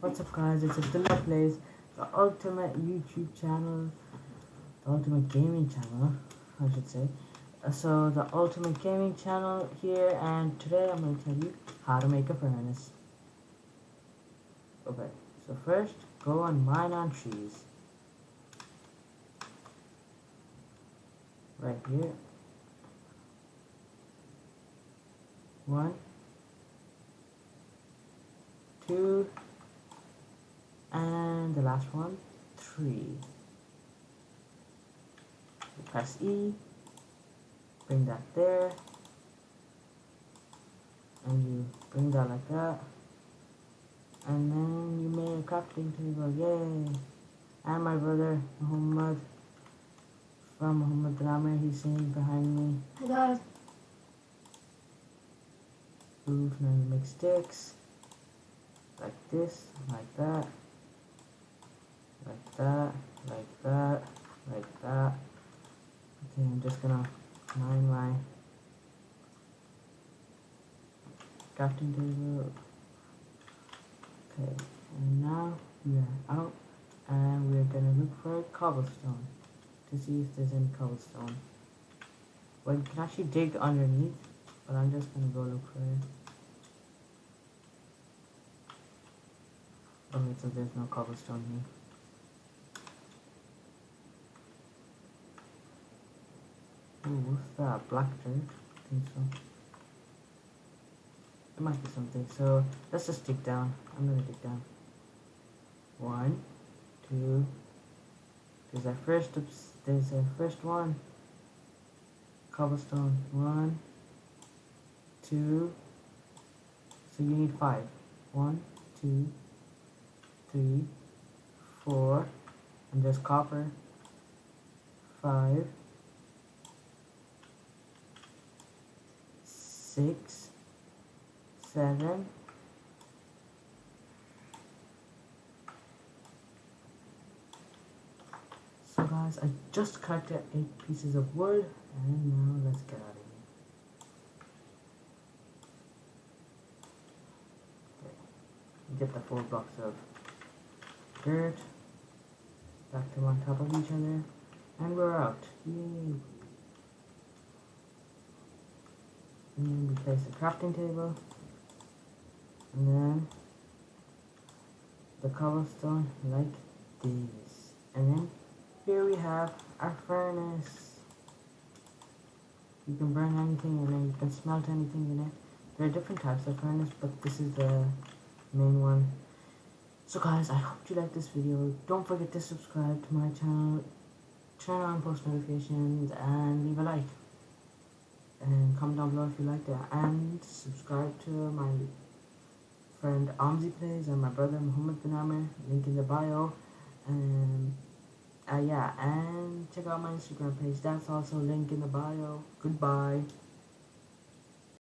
What's up guys, it's Abdullah Plays, the ultimate YouTube channel, the ultimate gaming channel, I should say. So the ultimate gaming channel here, and today I'm going to tell you how to make a furnace. Okay, so first, go and mine on trees. Right here. 1, 2, and the last one, 3. You press E, bring that there, and you bring that like that, and then you made a crafting table, yay! And my brother Muhammad from Muhammad Grammar, he's sitting behind me. Hi guys. Oof, now you make sticks, like this, like that, like that, like that, like that. Okay, I'm just gonna mine my crafting table. Okay, and now we are out, and we're gonna look for cobblestone to see if there's any cobblestone. Well, you can actually dig underneath, but I'm just gonna go look for it. Okay, so there's no cobblestone here. Ooh, what's that? Black dirt? I think so. There might be something. So let's just dig down. I'm gonna dig down. 1, 2. There's our first one. Cobblestone. 1, 2. So you need 5. 1, 2, 3, 4. And there's copper. 5, 6, 7. So guys, I just collected 8 pieces of wood, and now let's get out of here. Okay. Get the 4 blocks of dirt, stack them on top of each other, and we're out. Yay! And then we place the crafting table, and then the cobblestone like this, and then here we have our furnace. You can burn anything in it, you can smelt anything in it. There are different types of furnace, but this is the main one. So guys, I hope you like this video. Don't forget to subscribe to my channel, turn on post notifications, and leave a like. And comment down below if you liked it, and subscribe to my friend Omzi Plays and my brother Muhammad bin Amir, link in the bio. And yeah, and check out my Instagram page, that's also link in the bio. Goodbye.